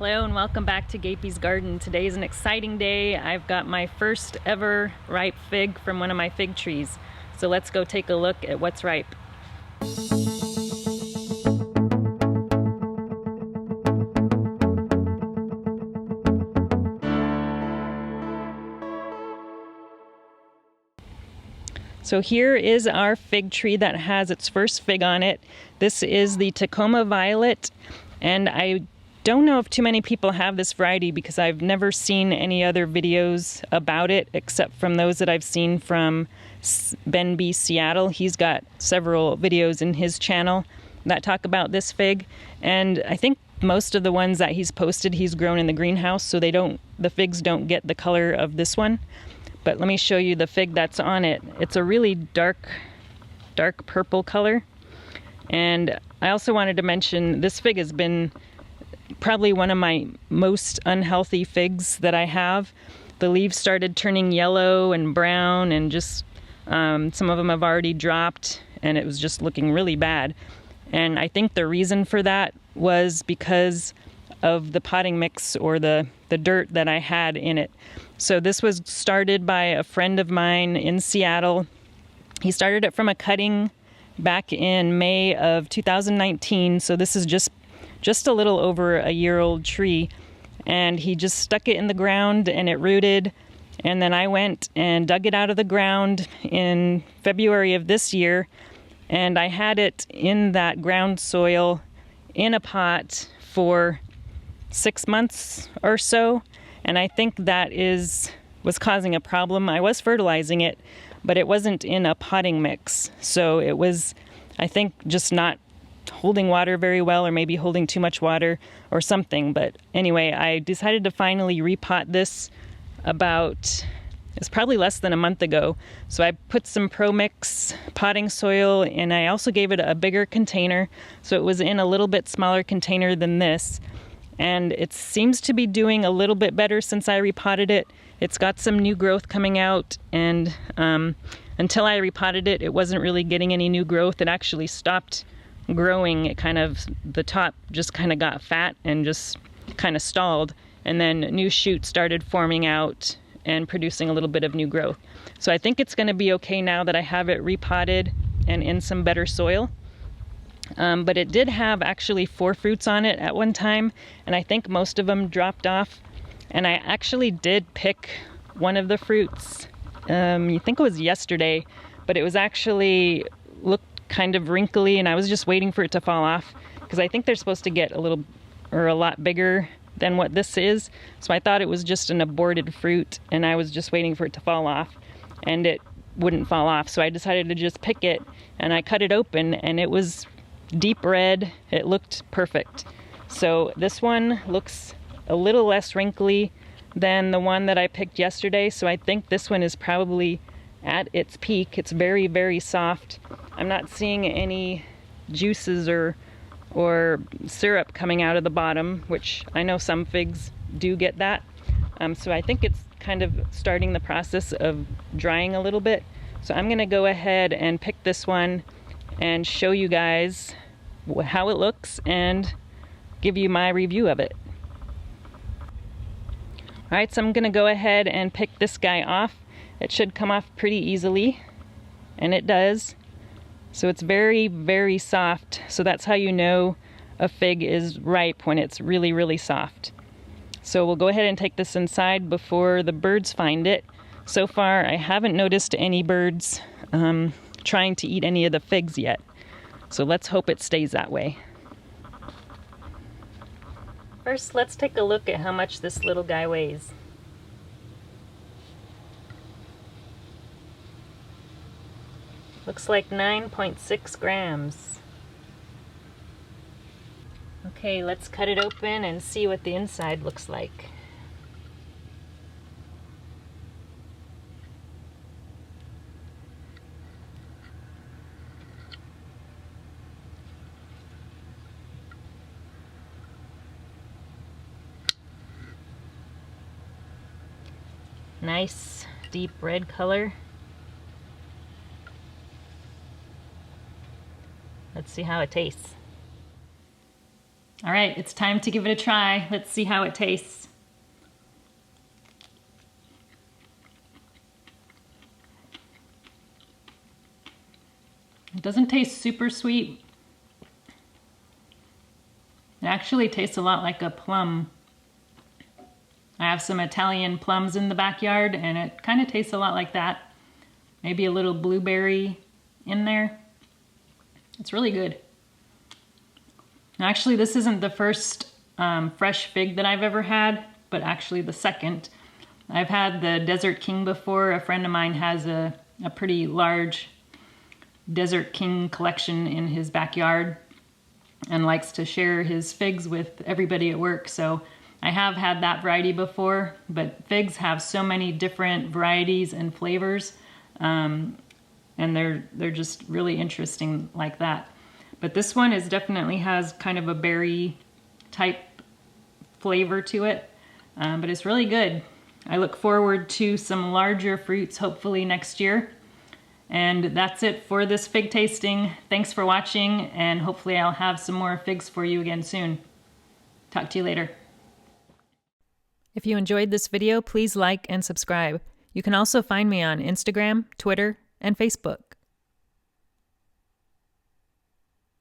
Hello and welcome back to Gapey's Garden. Today is an exciting day. I've got my first ever ripe fig from one of my fig trees. So let's go take a look at what's ripe. So here is our fig tree that has its first fig on it. This is the Takoma Violet, and I don't know if too many people have this variety because I've never seen any other videos about it except from those that I've seen from Ben B. Seattle. He's got several videos in his channel that talk about this fig, and I think most of the ones that he's posted he's grown in the greenhouse, so the figs don't get the color of this one. But let me show you the fig that's on it. It's a really dark purple color. And I also wanted to mention this fig has been probably one of my most unhealthy figs that I have. The leaves started turning yellow and brown, and just some of them have already dropped, and it was just looking really bad. And I think the reason for that was because of the potting mix or the dirt that I had in it. So this was started by a friend of mine in Seattle. He started it from a cutting back in May of 2019. So this is just a little over a year-old tree. And he just stuck it in the ground and it rooted. And then I went and dug it out of the ground in February of this year. And I had it in that ground soil in a pot for 6 months or so, and I think that was causing a problem. I was fertilizing it, but it wasn't in a potting mix, so it was, I think, just not holding water very well, or maybe holding too much water or something. But anyway, I decided to finally repot this it's probably less than a month ago. So I put some Pro Mix potting soil, and I also gave it a bigger container, so it was in a little bit smaller container than this. And it seems to be doing a little bit better since I repotted it. It's got some new growth coming out, and until I repotted it, it wasn't really getting any new growth. It actually stopped growing. The top just kind of got fat and just kind of stalled, and then new shoots started forming out and producing a little bit of new growth. So I think it's going to be okay now that I have it repotted and in some better soil. But it did have actually 4 fruits on it at one time, and I think most of them dropped off. And I actually did pick one of the fruits. You think it was yesterday, but it was actually looked kind of wrinkly, and I was just waiting for it to fall off because I think they're supposed to get a lot bigger than what this is. So I thought it was just an aborted fruit, and I was just waiting for it to fall off, and it wouldn't fall off. So I decided to just pick it, and I cut it open, and it was deep red. It looked perfect. So this one looks a little less wrinkly than the one that I picked yesterday, so I think this one is probably at its peak. It's very, very soft. I'm not seeing any juices or syrup coming out of the bottom, which I know some figs do get that. So I think it's kind of starting the process of drying a little bit. So I'm gonna go ahead and pick this one and show you guys how it looks and give you my review of it. Alright, so I'm gonna go ahead and pick this guy off. It should come off pretty easily, and it does. So it's very, very soft. So that's how you know a fig is ripe, when it's really, really soft. So we'll go ahead and take this inside before the birds find it. So far, I haven't noticed any birds trying to eat any of the figs yet. So let's hope it stays that way. First, let's take a look at how much this little guy weighs. Looks like 9.6 grams. Okay, let's cut it open and see what the inside looks like. Nice deep red color. Let's see how it tastes. All right, it's time to give it a try. Let's see how it tastes. It doesn't taste super sweet. It actually tastes a lot like a plum. I have some Italian plums in the backyard and it kind of tastes a lot like that. Maybe a little blueberry in there. It's really good. Actually, this isn't the first fresh fig that I've ever had, but actually the second. I've had the Desert King before. A friend of mine has a pretty large Desert King collection in his backyard and likes to share his figs with everybody at work. So I have had that variety before, but figs have so many different varieties and flavors, and they're just really interesting like that. But this one definitely has kind of a berry type flavor to it, but it's really good. I look forward to some larger fruits hopefully next year. And that's it for this fig tasting. Thanks for watching, and hopefully I'll have some more figs for you again soon. Talk to you later. If you enjoyed this video, please like and subscribe. You can also find me on Instagram, Twitter, and Facebook.